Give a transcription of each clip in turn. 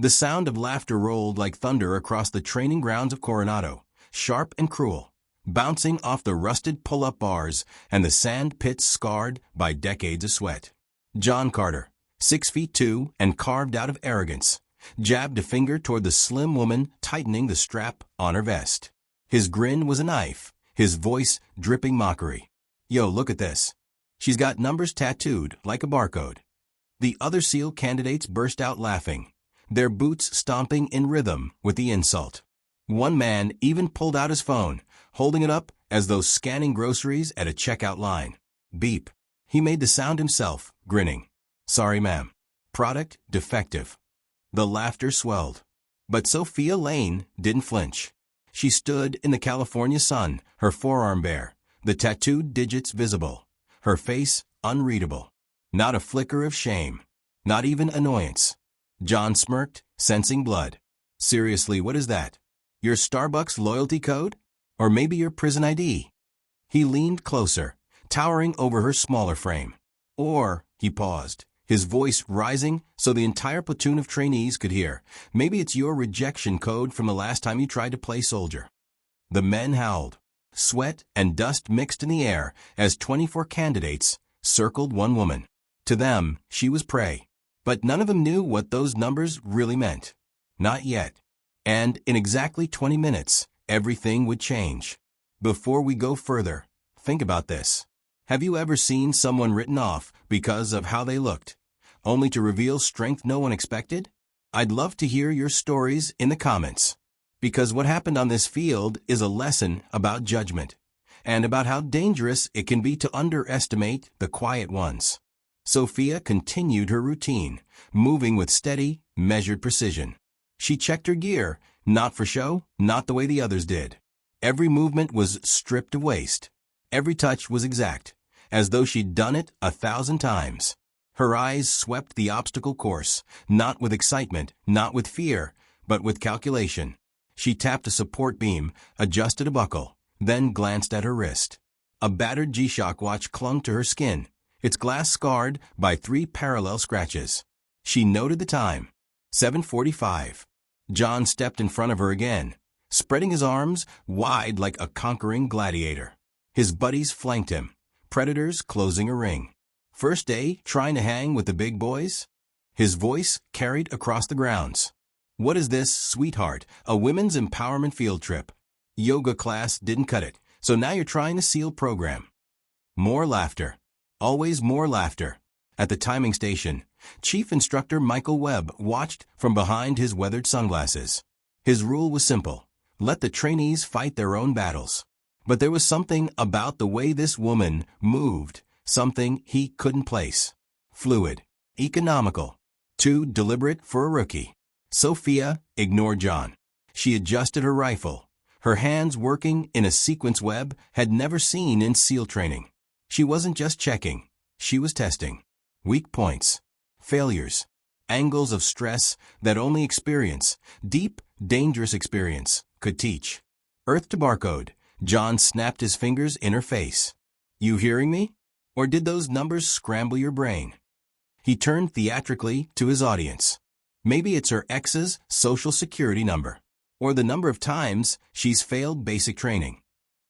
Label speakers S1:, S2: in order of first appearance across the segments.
S1: The sound of laughter rolled like thunder across the training grounds of Coronado, sharp and cruel, bouncing off the rusted pull-up bars and the sand pits scarred by decades of sweat. John Carter, 6'2" and carved out of arrogance, jabbed a finger toward the slim woman tightening the strap on her vest. His grin was a knife, his voice dripping mockery. "Yo, look at this. She's got numbers tattooed like a barcode." The other SEAL candidates burst out laughing, their boots stomping in rhythm with the insult. One man even pulled out his phone, holding it up as though scanning groceries at a checkout line. Beep. He made the sound himself, grinning. "Sorry, ma'am. Product defective." The laughter swelled. But Sophia Lane didn't flinch. She stood in the California sun, her forearm bare, the tattooed digits visible, her face unreadable. Not a flicker of shame. Not even annoyance. John smirked, sensing blood. "Seriously, what is that? Your Starbucks loyalty code? Or maybe your prison ID?" He leaned closer, towering over her smaller frame. "Or," he paused, his voice rising so the entire platoon of trainees could hear, "maybe it's your rejection code from the last time you tried to play soldier." The men howled. Sweat and dust mixed in the air as 24 candidates circled one woman. To them, she was prey. But none of them knew what those numbers really meant. Not yet. And in exactly 20 minutes, everything would change. Before we go further, think about this. Have you ever seen someone written off because of how they looked, only to reveal strength no one expected? I'd love to hear your stories in the comments. Because what happened on this field is a lesson about judgment, and about how dangerous it can be to underestimate the quiet ones. Sophia continued her routine, moving with steady, measured precision. She checked her gear, not for show, not the way the others did. Every movement was stripped of waste. Every touch was exact, as though she'd done it 1,000 times. Her eyes swept the obstacle course, not with excitement, not with fear, but with calculation. She tapped a support beam, adjusted a buckle, then glanced at her wrist. A battered G-Shock watch clung to her skin, its glass scarred by 3 parallel scratches. She noted the time. 7:45. John stepped in front of her again, spreading his arms wide like a conquering gladiator. His buddies flanked him, predators closing a ring. "First day trying to hang with the big boys?" His voice carried across the grounds. "What is this, sweetheart, a women's empowerment field trip? Yoga class didn't cut it, so now you're trying a SEAL program." More laughter. Always more laughter. At the timing station, Chief Instructor Michael Webb watched from behind his weathered sunglasses. His rule was simple: let the trainees fight their own battles. But there was something about the way this woman moved, something he couldn't place. Fluid. Economical. Too deliberate for a rookie. Sophia ignored John. She adjusted her rifle, her hands working in a sequence Webb had never seen in SEAL training. She wasn't just checking, she was testing. Weak points, failures, angles of stress that only experience, deep, dangerous experience, could teach. Earth to barcode, John snapped his fingers in her face. "You hearing me? Or did those numbers scramble your brain?" He turned theatrically to his audience. Maybe it's her ex's social security number, or the number of times she's failed basic training.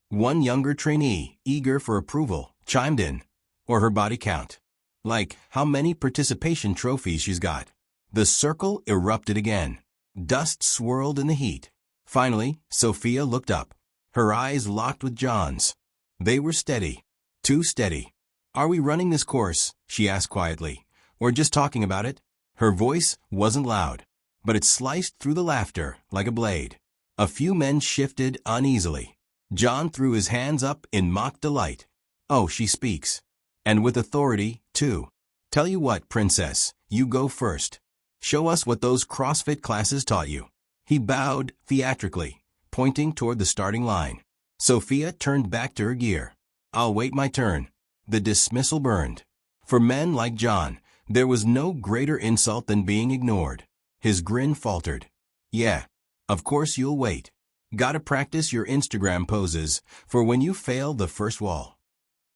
S1: One younger trainee, eager for approval, chimed in. Or her body count. Like, how many participation trophies she's got. The circle erupted again. Dust swirled in the heat. Finally, Sophia looked up. Her eyes locked with John's. They were steady. Too steady. "Are we running this course?" she asked quietly. "Or just talking about it?" Her voice wasn't loud, but it sliced through the laughter like a blade. A few men shifted uneasily. John threw his hands up in mock delight. "Oh, she speaks. And with authority, too. Tell you what, princess, you go first. Show us what those CrossFit classes taught you." He bowed theatrically, pointing toward the starting line. Sophia turned back to her gear. "I'll wait my turn." The dismissal burned. For men like John, there was no greater insult than being ignored. His grin faltered. "Yeah, of course you'll wait. Gotta practice your Instagram poses for when you fail the first wall."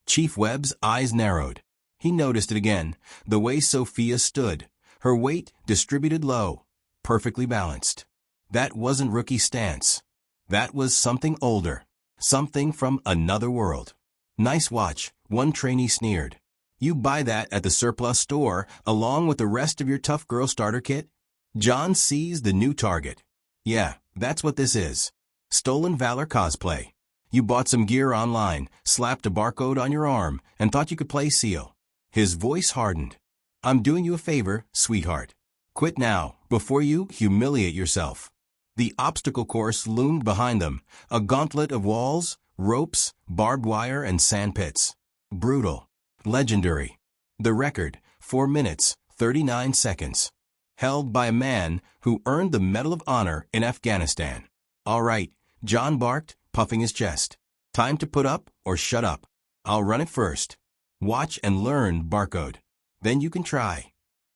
S1: Chief Webb's eyes narrowed. He noticed it again, the way Sophia stood, her weight distributed low, perfectly balanced. That wasn't rookie stance. That was something older. Something from another world. Nice watch, one trainee sneered. You buy that at the surplus store along with the rest of your tough girl starter kit? John seized the new target. Yeah, that's what this is. Stolen Valor cosplay. You bought some gear online, slapped a barcode on your arm, and thought you could play SEAL. His voice hardened. I'm doing you a favor, sweetheart. Quit now, before you humiliate yourself. The obstacle course loomed behind them, a gauntlet of walls, ropes, barbed wire, and sand pits. Brutal. Legendary. The record, 4 minutes, 39 seconds. Held by a man who earned the Medal of Honor in Afghanistan. All right, John barked, puffing his chest. Time to put up or shut up. I'll run it first. Watch and learn, barcode. Then you can try.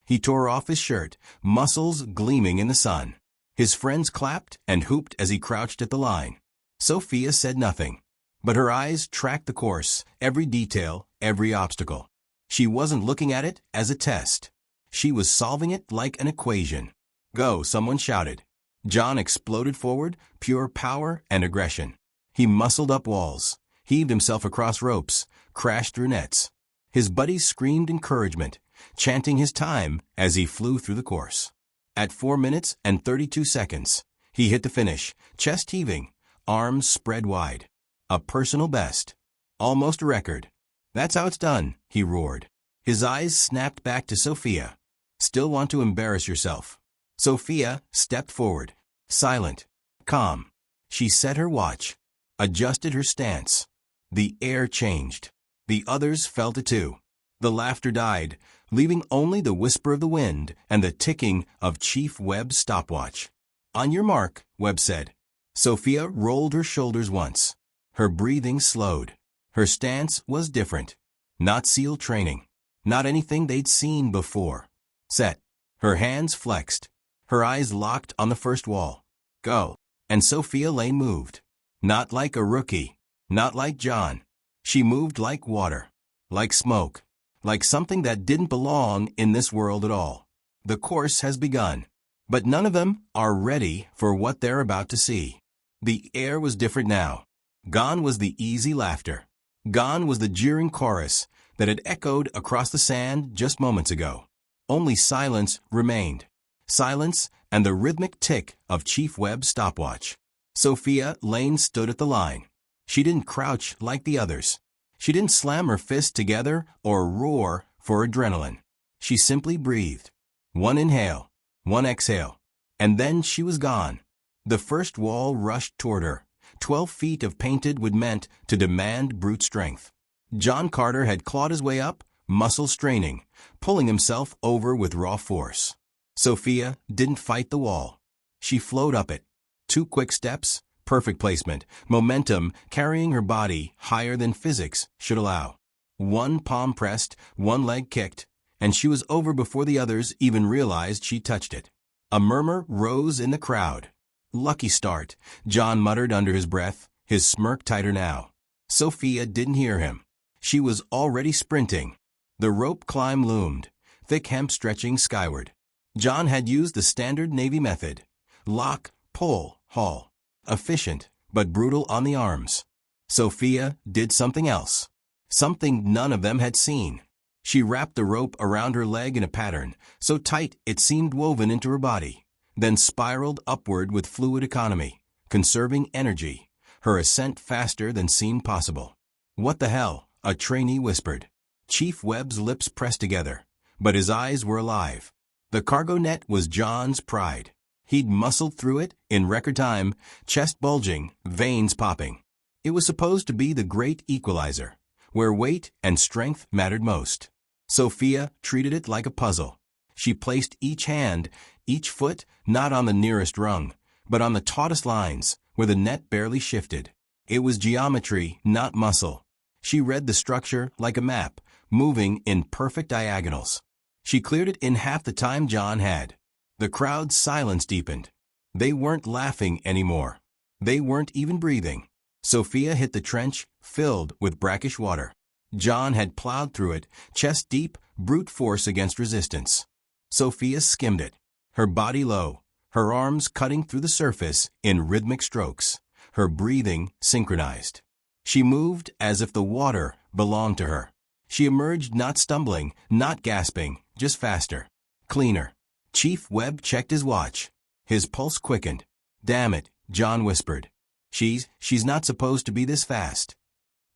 S1: He tore off his shirt, muscles gleaming in the sun. His friends clapped and hooped as he crouched at the line. Sophia said nothing, but her eyes tracked the course, every detail, every obstacle. She wasn't looking at it as a test. She was solving it like an equation. Go, someone shouted. John exploded forward, pure power and aggression. He muscled up walls, heaved himself across ropes, crashed through nets. His buddies screamed encouragement, chanting his time as he flew through the course. At 4 minutes and 32 seconds, he hit the finish, chest heaving, arms spread wide. A personal best. Almost a record. That's how it's done, he roared. His eyes snapped back to Sophia. Still want to embarrass yourself? Sophia stepped forward, silent, calm. She set her watch, adjusted her stance. The air changed. The others felt it too. The laughter died, leaving only the whisper of the wind and the ticking of Chief Webb's stopwatch. On your mark, Webb said. Sophia rolled her shoulders once. Her breathing slowed. Her stance was different. Not SEAL training. Not anything they'd seen before. Set. Her hands flexed. Her eyes locked on the first wall. Go. And Sophia Lane moved. Not like a rookie. Not like John. She moved like water. Like smoke. Like something that didn't belong in this world at all. The course has begun. But none of them are ready for what they're about to see. The air was different now. Gone was the easy laughter. Gone was the jeering chorus that had echoed across the sand just moments ago. Only silence remained. Silence and the rhythmic tick of Chief Webb's stopwatch. Sophia Lane stood at the line. She didn't crouch like the others. She didn't slam her fists together or roar for adrenaline. She simply breathed. One inhale, one exhale, and then she was gone. The first wall rushed toward her. 12 feet of painted wood meant to demand brute strength. John Carter had clawed his way up, muscles straining, pulling himself over with raw force. Sophia didn't fight the wall. She flowed up it. 2 quick steps, perfect placement, momentum carrying her body higher than physics should allow. 1 palm pressed, 1 leg kicked, and she was over before the others even realized she touched it. A murmur rose in the crowd. Lucky start, John muttered under his breath, his smirk tighter now. Sophia didn't hear him. She was already sprinting. The rope climb loomed, thick hemp stretching skyward. John had used the standard Navy method. Lock, pull, haul. Efficient, but brutal on the arms. Sophia did something else. Something none of them had seen. She wrapped the rope around her leg in a pattern, so tight it seemed woven into her body, then spiraled upward with fluid economy, conserving energy, her ascent faster than seemed possible. What the hell? A trainee whispered. Chief Webb's lips pressed together, but his eyes were alive. The cargo net was John's pride. He'd muscled through it in record time, chest bulging, veins popping. It was supposed to be the great equalizer, where weight and strength mattered most. Sophia treated it like a puzzle. She placed each hand, each foot, not on the nearest rung, but on the tautest lines, where the net barely shifted. It was geometry, not muscle. She read the structure like a map, moving in perfect diagonals. She cleared it in half the time John had. The crowd's silence deepened. They weren't laughing anymore. They weren't even breathing. Sophia hit the trench, filled with brackish water. John had plowed through it, chest deep, brute force against resistance. Sophia skimmed it, her body low, her arms cutting through the surface in rhythmic strokes, her breathing synchronized. She moved as if the water belonged to her. She emerged not stumbling, not gasping, just faster, cleaner. Chief Webb checked his watch. His pulse quickened. "Damn it," John whispered. She's not supposed to be this fast."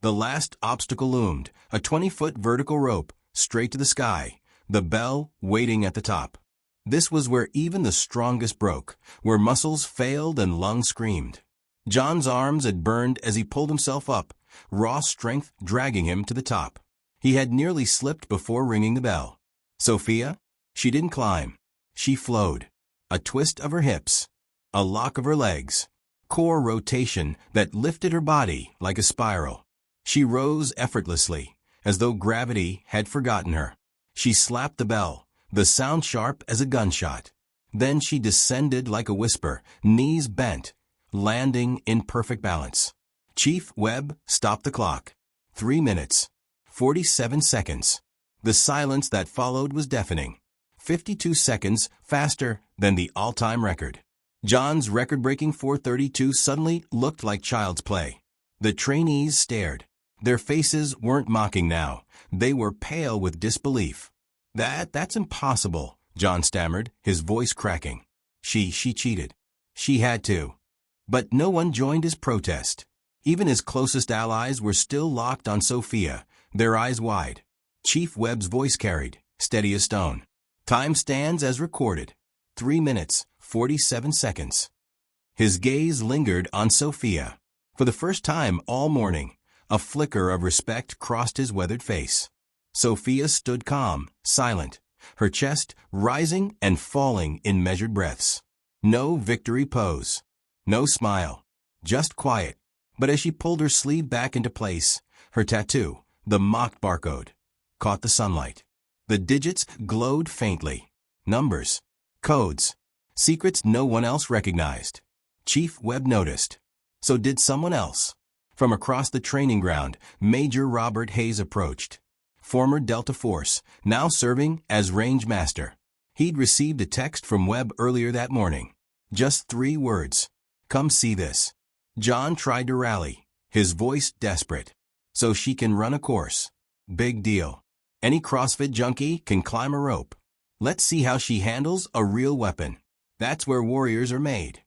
S1: The last obstacle loomed, a 20-foot vertical rope, straight to the sky, the bell waiting at the top. This was where even the strongest broke, where muscles failed and lungs screamed. John's arms had burned as he pulled himself up, raw strength dragging him to the top. He had nearly slipped before ringing the bell. Sophia? She didn't climb. She flowed. A twist of her hips, a lock of her legs, core rotation that lifted her body like a spiral. She rose effortlessly, as though gravity had forgotten her. She slapped the bell, the sound sharp as a gunshot. Then she descended like a whisper, knees bent, landing in perfect balance. Chief Webb stopped the clock. 3 minutes, 47 seconds. The silence that followed was deafening. 52 seconds faster than the all-time record. John's record-breaking 4:32 suddenly looked like child's play. The trainees stared. Their faces weren't mocking now. They were pale with disbelief. That's impossible," John stammered, his voice cracking. She cheated. She had to." But no one joined his protest. Even his closest allies were still locked on Sophia, their eyes wide. Chief Webb's voice carried, steady as stone. "Time stands as recorded. 3 minutes, 47 seconds. His gaze lingered on Sophia. For the first time all morning, a flicker of respect crossed his weathered face. Sophia stood calm, silent, her chest rising and falling in measured breaths. No victory pose, no smile, just quiet. But as she pulled her sleeve back into place, her tattoo, the mocked barcode, caught the sunlight. The digits glowed faintly. Numbers, codes, secrets no one else recognized. Chief Webb noticed. So did someone else. From across the training ground, Major Robert Hayes approached. Former Delta Force, now serving as Range Master. He'd received a text from Webb earlier that morning. Just 3 words. "Come see this." John tried to rally, his voice desperate. "So she can run a course. Big deal. Any CrossFit junkie can climb a rope. Let's see how she handles a real weapon. That's where warriors are made."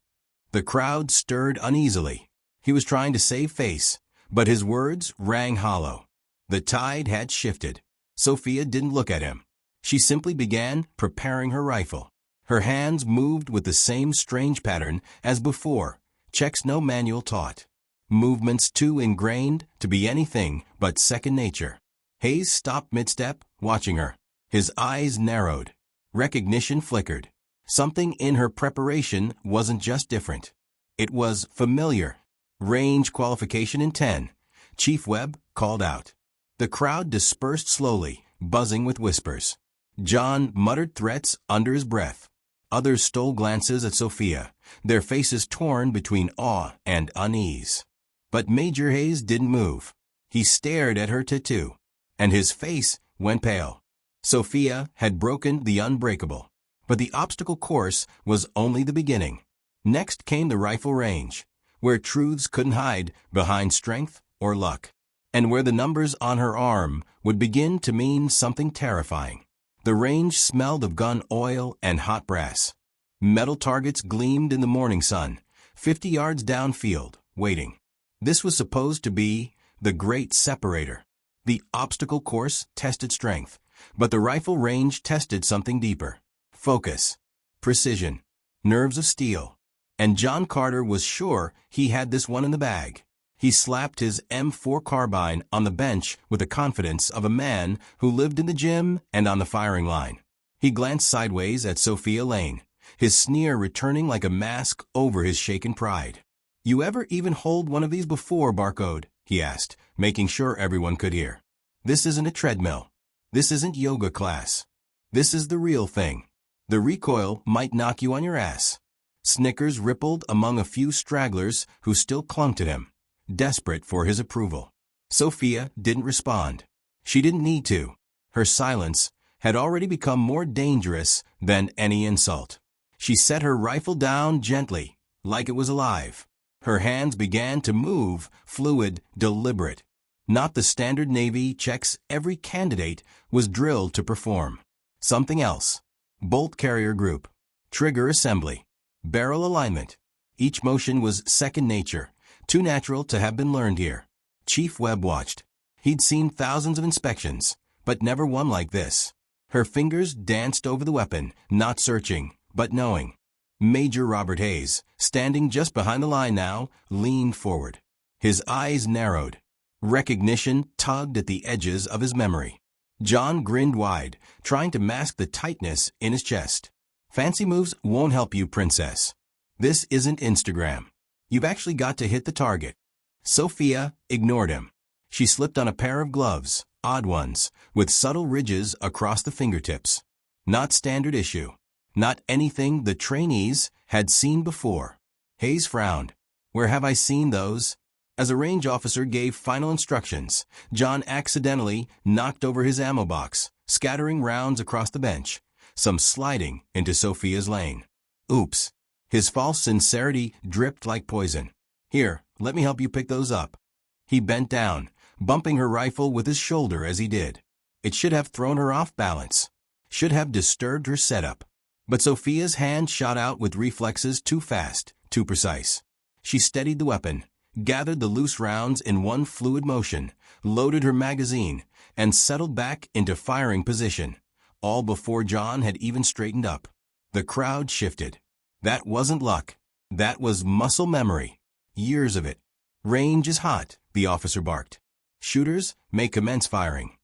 S1: The crowd stirred uneasily. He was trying to save face, but his words rang hollow. The tide had shifted. Sophia didn't look at him. She simply began preparing her rifle. Her hands moved with the same strange pattern as before, checks no manual taught. Movements too ingrained to be anything but second nature. Hayes stopped mid-step, watching her. His eyes narrowed. Recognition flickered. Something in her preparation wasn't just different. It was familiar. "Range qualification in 10. Chief Webb called out. The crowd dispersed slowly, buzzing with whispers. John muttered threats under his breath. Others stole glances at Sophia, their faces torn between awe and unease. But Major Hayes didn't move. He stared at her tattoo, and his face went pale. Sophia had broken the unbreakable. But the obstacle course was only the beginning. Next came the rifle range, where truths couldn't hide behind strength or luck, and where the numbers on her arm would begin to mean something terrifying. The range smelled of gun oil and hot brass. Metal targets gleamed in the morning sun, 50 yards downfield, waiting. This was supposed to be the great separator. The obstacle course tested strength, but the rifle range tested something deeper. Focus, precision, nerves of steel. And John Carter was sure he had this one in the bag. He slapped his M4 carbine on the bench with the confidence of a man who lived in the gym and on the firing line. He glanced sideways at Sophia Lane, his sneer returning like a mask over his shaken pride. "You ever even hold one of these before, Barcode?" he asked, making sure everyone could hear. "This isn't a treadmill. This isn't yoga class. This is the real thing. The recoil might knock you on your ass." Snickers rippled among a few stragglers who still clung to him, desperate for his approval. Sophia didn't respond. She didn't need to. Her silence had already become more dangerous than any insult. She set her rifle down gently, like it was alive. Her hands began to move, fluid, deliberate. Not the standard Navy checks every candidate was drilled to perform. Something else. Bolt carrier group. Trigger assembly. Barrel alignment. Each motion was second nature, too natural to have been learned here. Chief Webb watched. He'd seen thousands of inspections, but never one like this. Her fingers danced over the weapon, not searching, but knowing. Major Robert Hayes, standing just behind the line now, leaned forward. His eyes narrowed. Recognition tugged at the edges of his memory. John grinned wide, trying to mask the tightness in his chest. Fancy moves won't help you, princess. This isn't Instagram. You've actually got to hit the target. Sophia ignored him. She slipped on a pair of gloves, odd ones, with subtle ridges across the fingertips. Not standard issue. Not anything the trainees had seen before. Hayes frowned. Where have I seen those? As a range officer gave final instructions, John accidentally knocked over his ammo box, scattering rounds across the bench, some sliding into Sophia's lane. Oops. His false sincerity dripped like poison. Here, let me help you pick those up. He bent down, bumping her rifle with his shoulder as he did. It should have thrown her off balance. Should have disturbed her setup. But Sophia's hand shot out with reflexes too fast, too precise. She steadied the weapon, gathered the loose rounds in one fluid motion, loaded her magazine, and settled back into firing position, all before John had even straightened up. The crowd shifted. That wasn't luck. That was muscle memory. Years of it. Range is hot, the officer barked. Shooters may commence firing.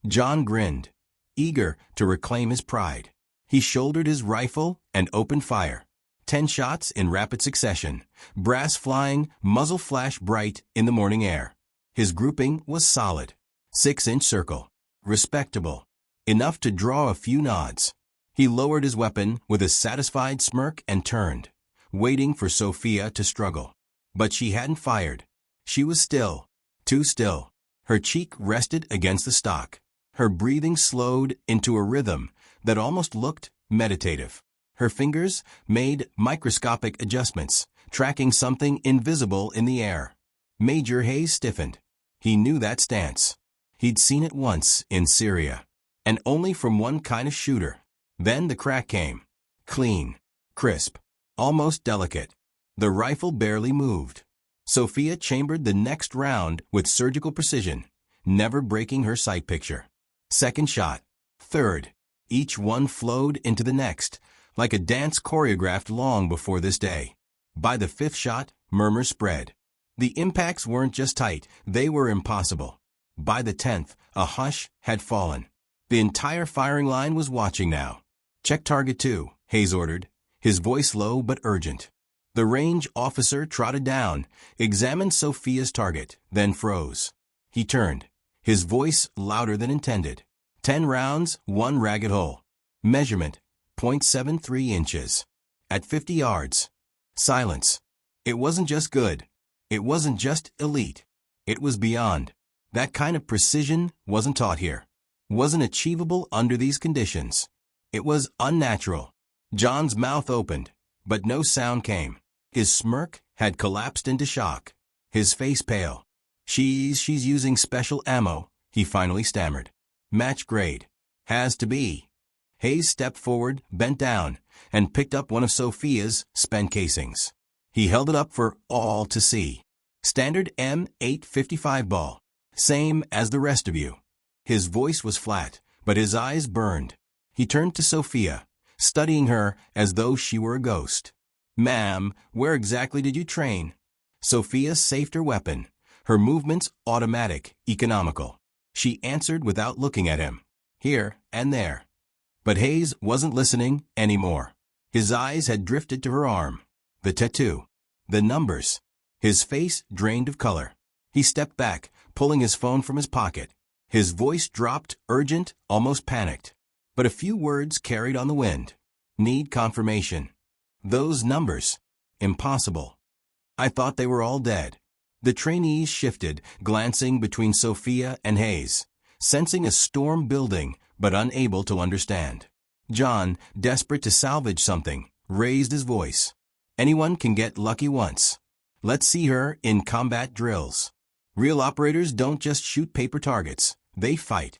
S1: John grinned, eager to reclaim his pride. He shouldered his rifle and opened fire. 10 shots in rapid succession, brass flying, muzzle flash bright in the morning air. His grouping was solid. 6-inch circle. Respectable. Enough to draw a few nods. He lowered his weapon with a satisfied smirk and turned, waiting for Sophia to struggle. But she hadn't fired. She was still, too still. Her cheek rested against the stock. Her breathing slowed into a rhythm that almost looked meditative. Her fingers made microscopic adjustments, tracking something invisible in the air. Major Hayes stiffened. He knew that stance. He'd seen it once in Syria, and only from one kind of shooter. Then the crack came. Clean, crisp, almost delicate. The rifle barely moved. Sophia chambered the next round with surgical precision, never breaking her sight picture. Second shot. Third. Each one flowed into the next, like a dance choreographed long before this day. By the 5th shot, murmurs spread. The impacts weren't just tight, they were impossible. By the 10th, a hush had fallen. The entire firing line was watching now. Check target 2, Hayes ordered, his voice low but urgent. The range officer trotted down, examined Sophia's target, then froze. He turned, his voice louder than intended. 10 rounds, 1 ragged hole. Measurement, .73 inches. At 50 yards. Silence. It wasn't just good. It wasn't just elite. It was beyond. That kind of precision wasn't taught here. Wasn't achievable under these conditions. It was unnatural. John's mouth opened, but no sound came. His smirk had collapsed into shock. His face pale. She's using special ammo, he finally stammered. Match grade. Has to be. Hayes stepped forward, bent down, and picked up one of Sophia's spent casings. He held it up for all to see. Standard M855 ball. Same as the rest of you. His voice was flat, but his eyes burned. He turned to Sophia, studying her as though she were a ghost. Ma'am, where exactly did you train? Sophia safed her weapon, her movements automatic, economical. She answered without looking at him. Here and there. But Hayes wasn't listening anymore. His eyes had drifted to her arm. The tattoo. The numbers. His face drained of color. He stepped back, pulling his phone from his pocket. His voice dropped, urgent, almost panicked. But a few words carried on the wind. Need confirmation. Those numbers. Impossible. I thought they were all dead. The trainees shifted, glancing between Sophia and Hayes, sensing a storm building, but unable to understand. John, desperate to salvage something, raised his voice. Anyone can get lucky once. Let's see her in combat drills. Real operators don't just shoot paper targets, they fight.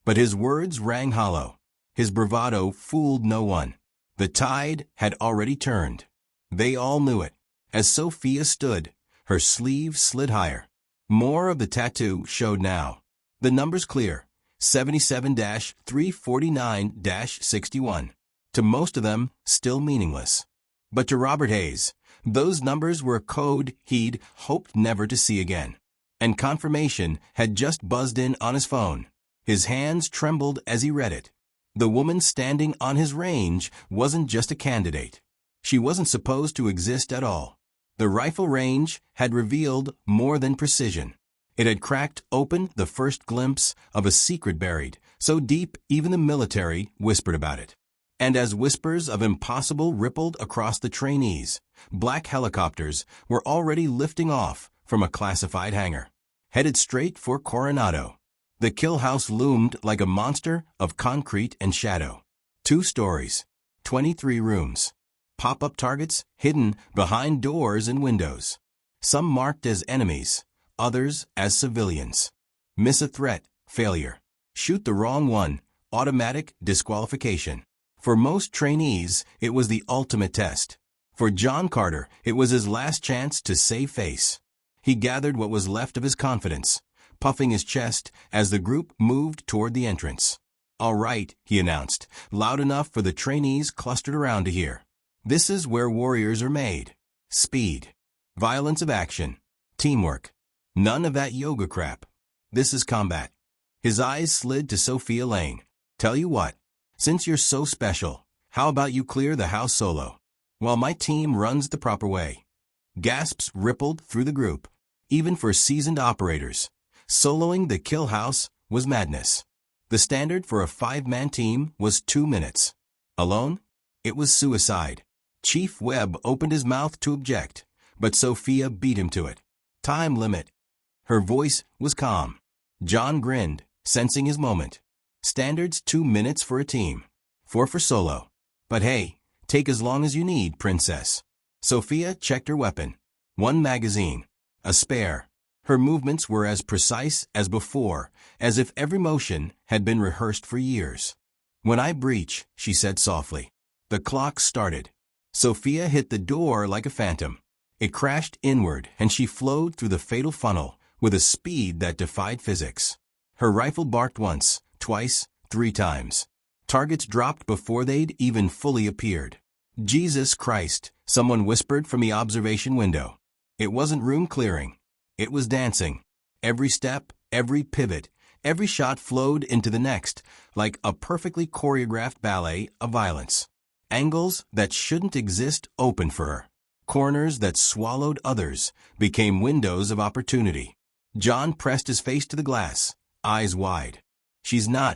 S1: But his words rang hollow. His bravado fooled no one. The tide had already turned. They all knew it. As Sophia stood, her sleeve slid higher. More of the tattoo showed now. The numbers clear, 77-349-61. To most of them, still meaningless. But to Robert Hayes, those numbers were a code he'd hoped never to see again. And confirmation had just buzzed in on his phone. His hands trembled as he read it. The woman standing on his range wasn't just a candidate. She wasn't supposed to exist at all. The rifle range had revealed more than precision. It had cracked open the first glimpse of a secret buried, so deep even the military whispered about it. And as whispers of impossible rippled across the trainees, black helicopters were already lifting off from a classified hangar, headed straight for Coronado. The kill house loomed like a monster of concrete and shadow. 2 stories, 23 rooms, pop-up targets hidden behind doors and windows. Some marked as enemies, others as civilians. Miss a threat, failure. Shoot the wrong one, automatic disqualification. For most trainees, it was the ultimate test. For John Carter, it was his last chance to save face. He gathered what was left of his confidence, puffing his chest as the group moved toward the entrance. "All right," he announced, loud enough for the trainees clustered around to hear. "This is where warriors are made. Speed. Violence of action. Teamwork. None of that yoga crap. This is combat." His eyes slid to Sophia Lane. "Tell you what, since you're so special, how about you clear the house solo, while my team runs the proper way?" Gasps rippled through the group. Even for seasoned operators, soloing the kill house was madness. The standard for a 5-man team was 2 minutes. Alone? It was suicide. Chief Webb opened his mouth to object, but Sophia beat him to it. "Time limit." Her voice was calm. John grinned, sensing his moment. "Standard's 2 minutes for a team. 4 for solo. But hey, take as long as you need, princess." Sophia checked her weapon. 1 magazine. A spare. Her movements were as precise as before, as if every motion had been rehearsed for years. "When I breach," she said softly. The clock started. Sophia hit the door like a phantom. It crashed inward, and she flowed through the fatal funnel with a speed that defied physics. Her rifle barked once, twice, 3 times. Targets dropped before they'd even fully appeared. "Jesus Christ," someone whispered from the observation window. It wasn't room clearing. It was dancing. Every step, every pivot, every shot flowed into the next, like a perfectly choreographed ballet of violence. Angles that shouldn't exist opened for her. Corners that swallowed others became windows of opportunity. John pressed his face to the glass, eyes wide.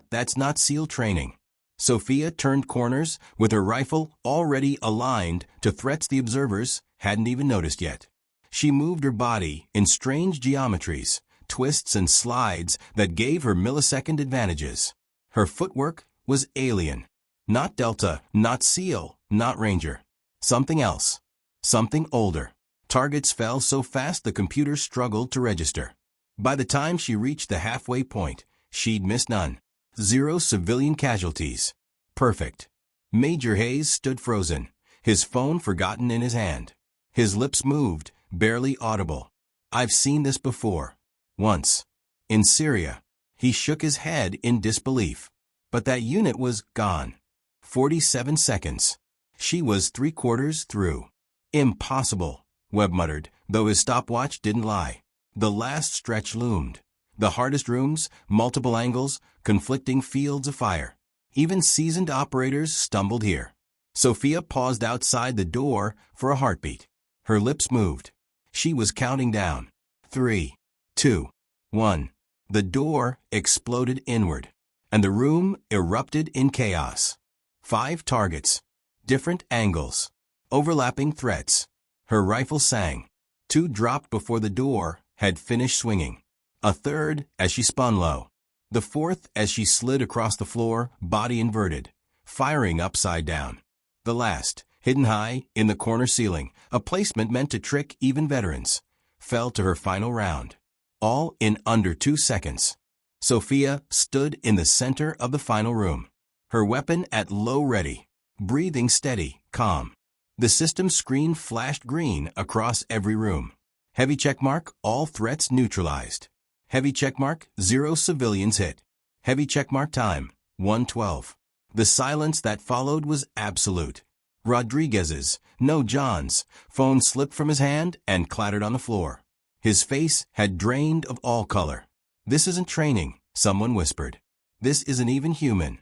S1: That's not SEAL training." Sophia turned corners with her rifle already aligned to threats the observers hadn't even noticed yet. She moved her body in strange geometries, twists and slides that gave her millisecond advantages. Her footwork was alien. Not Delta, not SEAL, not Ranger. Something else. Something older. Targets fell so fast the computer struggled to register. By the time she reached the halfway point, she'd missed none. 0 civilian casualties. Perfect. Major Hayes stood frozen, his phone forgotten in his hand. His lips moved, barely audible. "I've seen this before. Once. In Syria." He shook his head in disbelief. But that unit was gone. 47 seconds. She was 3/4 through. "Impossible," Webb muttered, though his stopwatch didn't lie. The last stretch loomed. The hardest rooms, multiple angles, conflicting fields of fire. Even seasoned operators stumbled here. Sophia paused outside the door for a heartbeat. Her lips moved. She was counting down. 3, 2, 1. The door exploded inward, and the room erupted in chaos. 5 targets. Different angles. Overlapping threats. Her rifle sang. 2 dropped before the door had finished swinging. A third as she spun low. The 4th as she slid across the floor, body inverted, firing upside down. The last, hidden high in the corner ceiling, a placement meant to trick even veterans, fell to her final round. All in under 2 seconds. Sophia stood in the center of the final room, her weapon at low ready, breathing steady, calm. The system screen flashed green across every room. Heavy checkmark, all threats neutralized. Heavy checkmark, 0 civilians hit. Heavy checkmark time, 1:12. The silence that followed was absolute. Rodriguez's, no John's, phone slipped from his hand and clattered on the floor. His face had drained of all color. "This isn't training," someone whispered. "This isn't even human."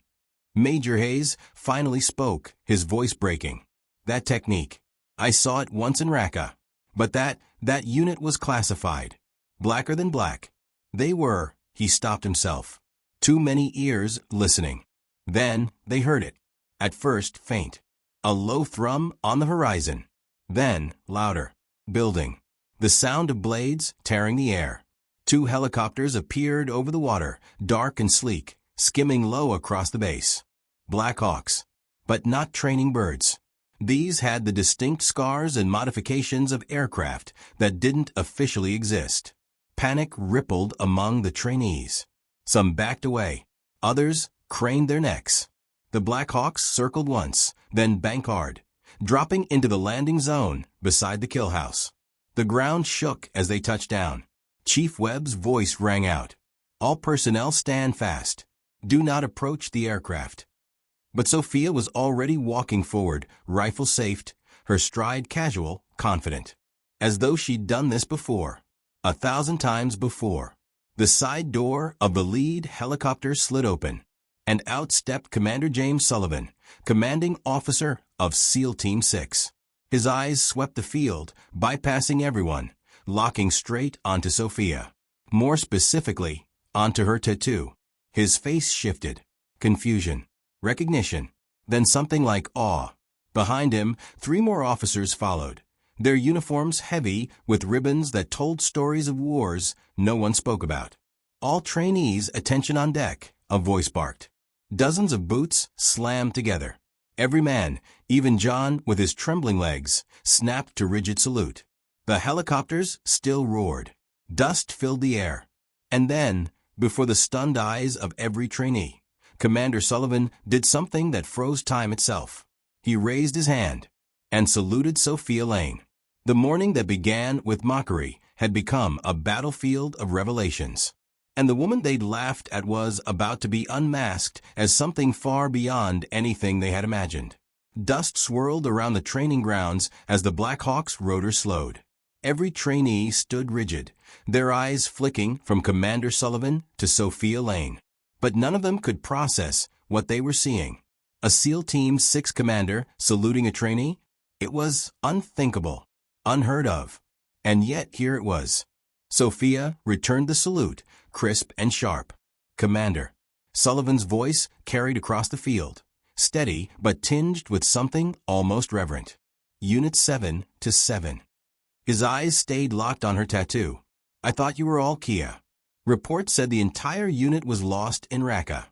S1: Major Hayes finally spoke, his voice breaking. "That technique. I saw it once in Raqqa. But that unit was classified. Blacker than black. They were," he stopped himself. Too many ears listening. Then they heard it. At first faint. A low thrum on the horizon. Then louder. Building. The sound of blades tearing the air. 2 helicopters appeared over the water, dark and sleek, skimming low across the base. Black Hawks. But not training birds. These had the distinct scars and modifications of aircraft that didn't officially exist. Panic rippled among the trainees. Some backed away. Others craned their necks. The Black Hawks circled once, then banked hard, dropping into the landing zone beside the kill house. The ground shook as they touched down. Chief Webb's voice rang out. "All personnel stand fast. Do not approach the aircraft." But Sophia was already walking forward, rifle safed, her stride casual, confident. As though she'd done this before. 1,000 times before. The side door of the lead helicopter slid open, and out stepped Commander James Sullivan, commanding officer of SEAL Team 6. His eyes swept the field, bypassing everyone, locking straight onto Sophia. More specifically, onto her tattoo. His face shifted. Confusion. Recognition. Then something like awe. Behind him, 3 more officers followed, their uniforms heavy with ribbons that told stories of wars no one spoke about. "All trainees, attention on deck," a voice barked. Dozens of boots slammed together. Every man, even John with his trembling legs, snapped to rigid salute. The helicopters still roared. Dust filled the air. And then, before the stunned eyes of every trainee, Commander Sullivan did something that froze time itself. He raised his hand and saluted Sophia Lane. The morning that began with mockery had become a battlefield of revelations. And the woman they'd laughed at was about to be unmasked as something far beyond anything they had imagined. Dust swirled around the training grounds as the Black Hawk's rotor slowed. Every trainee stood rigid, their eyes flicking from Commander Sullivan to Sophia Lane. But none of them could process what they were seeing. A SEAL Team 6 commander saluting a trainee? It was unthinkable, unheard of. And yet here it was. Sophia returned the salute, crisp and sharp. "Commander." Sullivan's voice carried across the field, steady but tinged with something almost reverent. "Unit 7 to 7. His eyes stayed locked on her tattoo. "I thought you were all Kia." Reports said the entire unit was lost in Raqqa.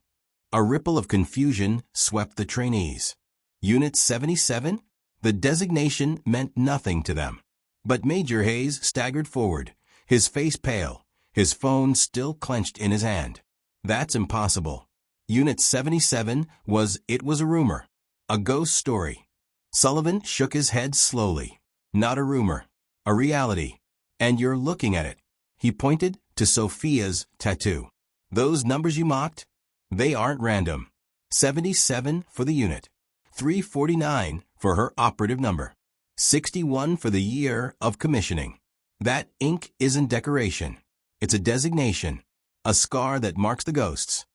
S1: A ripple of confusion swept the trainees. Unit 77? The designation meant nothing to them. But Major Hayes staggered forward, his face pale, his phone still clenched in his hand. "That's impossible." Unit 77 was a rumor. A ghost story. Sullivan shook his head slowly. "Not a rumor. A reality. And you're looking at it." He pointed to Sophia's tattoo. "Those numbers you mocked? They aren't random. 77 for the unit. 349 for her operative number. 61 for the year of commissioning. That ink isn't decoration. It's a designation, a scar that marks the ghosts."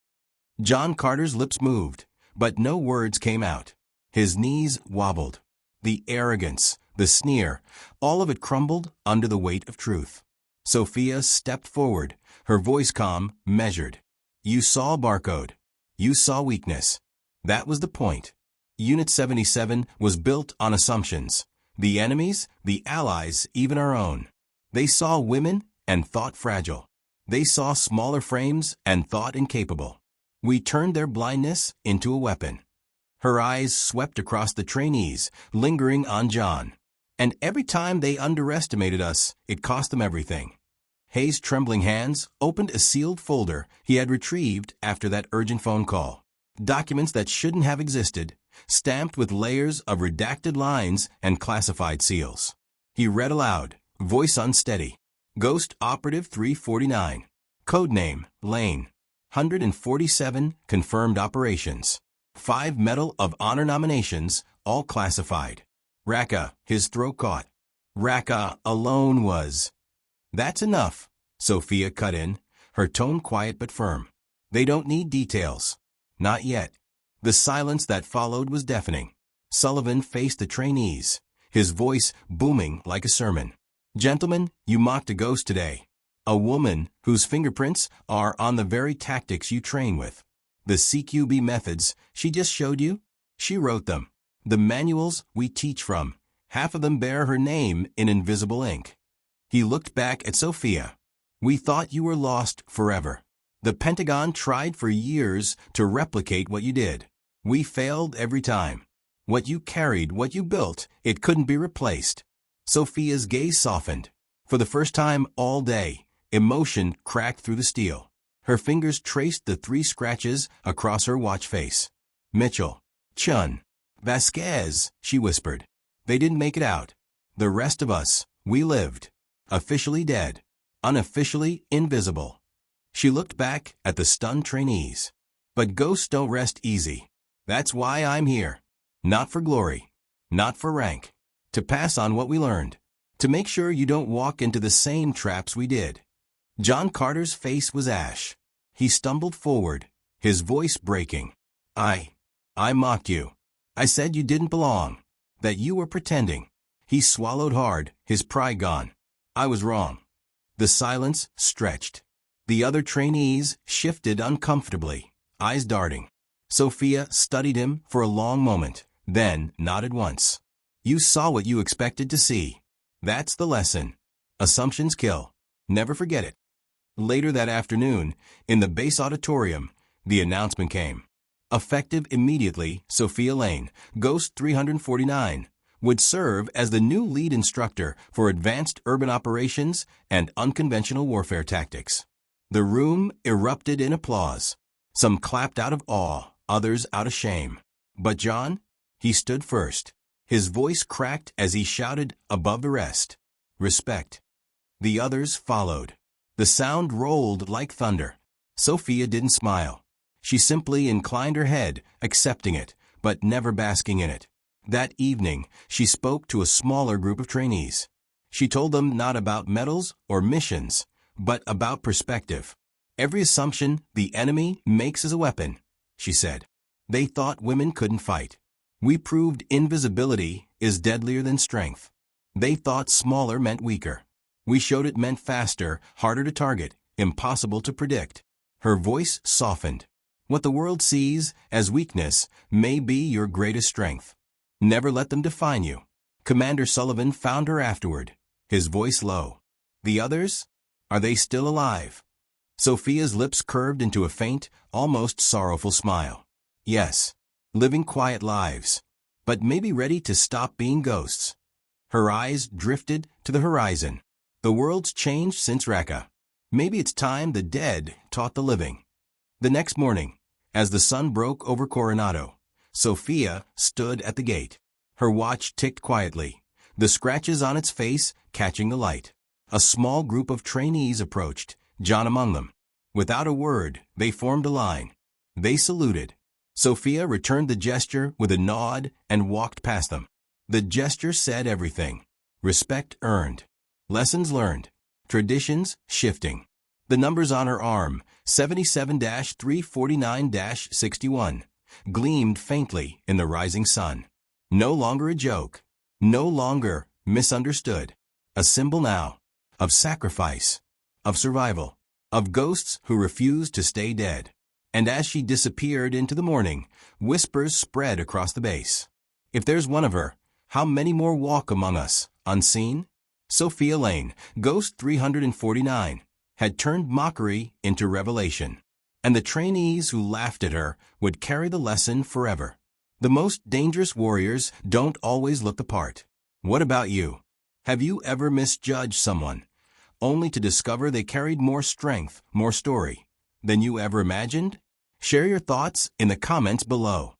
S1: John Carter's lips moved, but no words came out. His knees wobbled. The arrogance, the sneer, all of it crumbled under the weight of truth. Sophia stepped forward, her voice calm, measured. "You saw barcode. You saw weakness. That was the point. Unit 77 was built on assumptions. The enemies, the allies, even our own. They saw women and thought fragile. They saw smaller frames and thought incapable. We turned their blindness into a weapon. Her eyes swept across the trainees, lingering on John. And every time they underestimated us, it cost them everything. Hayes' trembling hands opened a sealed folder he had retrieved after that urgent phone call. Documents that shouldn't have existed, stamped with layers of redacted lines and classified seals. He read aloud, voice unsteady. Ghost Operative 349. Codename, Lane. 147 confirmed operations. 5 Medal of Honor nominations, all classified. Raqqa, his throat caught. Raqqa alone was. That's enough, Sophia cut in, her tone quiet but firm. They don't need details. Not yet. The silence that followed was deafening. Sullivan faced the trainees, his voice booming like a sermon. Gentlemen, you mocked a ghost today. A woman whose fingerprints are on the very tactics you train with. The CQB methods she just showed you? She wrote them. The manuals we teach from, half of them bear her name in invisible ink. He looked back at Sophia. We thought you were lost forever. The Pentagon tried for years to replicate what you did. We failed every time. What you carried, what you built, it couldn't be replaced. Sophia's gaze softened. For the first time all day, emotion cracked through the steel. Her fingers traced the 3 scratches across her watch face. Mitchell, Chun, Vasquez, she whispered. They didn't make it out. The rest of us, we lived. Officially dead. Unofficially invisible. She looked back at the stunned trainees. But ghosts don't rest easy. That's why I'm here. Not for glory. Not for rank. To pass on what we learned. To make sure you don't walk into the same traps we did. John Carter's face was ash. He stumbled forward, his voice breaking. I mocked you. I said you didn't belong. That you were pretending. He swallowed hard, his pride gone. I was wrong. The silence stretched. The other trainees shifted uncomfortably, eyes darting. Sophia studied him for a long moment, then nodded once. You saw what you expected to see. That's the lesson. Assumptions kill. Never forget it. Later that afternoon, in the base auditorium, the announcement came. Effective immediately, Sophia Lane, Ghost 349, would serve as the new lead instructor for advanced urban operations and unconventional warfare tactics. The room erupted in applause. Some clapped out of awe, others out of shame. But John? He stood first. His voice cracked as he shouted above the rest. Respect. The others followed. The sound rolled like thunder. Sophia didn't smile. She simply inclined her head, accepting it, but never basking in it. That evening, she spoke to a smaller group of trainees. She told them not about medals or missions, but about perspective. Every assumption the enemy makes is a weapon, she said. They thought women couldn't fight. We proved invisibility is deadlier than strength. They thought smaller meant weaker. We showed it meant faster, harder to target, impossible to predict. Her voice softened. What the world sees as weakness may be your greatest strength. Never let them define you. Commander Sullivan found her afterward, his voice low. The others? Are they still alive? Sophia's lips curved into a faint, almost sorrowful smile. Yes, living quiet lives, but maybe ready to stop being ghosts. Her eyes drifted to the horizon. The world's changed since Raqqa. Maybe it's time the dead taught the living. The next morning, as the sun broke over Coronado, Sophia stood at the gate. Her watch ticked quietly, the scratches on its face catching the light. A small group of trainees approached, John among them. Without a word, they formed a line. They saluted. Sophia returned the gesture with a nod and walked past them. The gesture said everything. Respect earned. Lessons learned. Traditions shifting. The numbers on her arm, 77-349-61, gleamed faintly in the rising sun. No longer a joke. No longer misunderstood. A symbol now. Of sacrifice. Of survival. Of ghosts who refused to stay dead. And as she disappeared into the morning, whispers spread across the base. If there's one of her, how many more walk among us, unseen? Sophia Lane, Ghost 349, had turned mockery into revelation. And the trainees who laughed at her would carry the lesson forever. The most dangerous warriors don't always look the part. What about you? Have you ever misjudged someone, only to discover they carried more strength, more story, than you ever imagined? Share your thoughts in the comments below.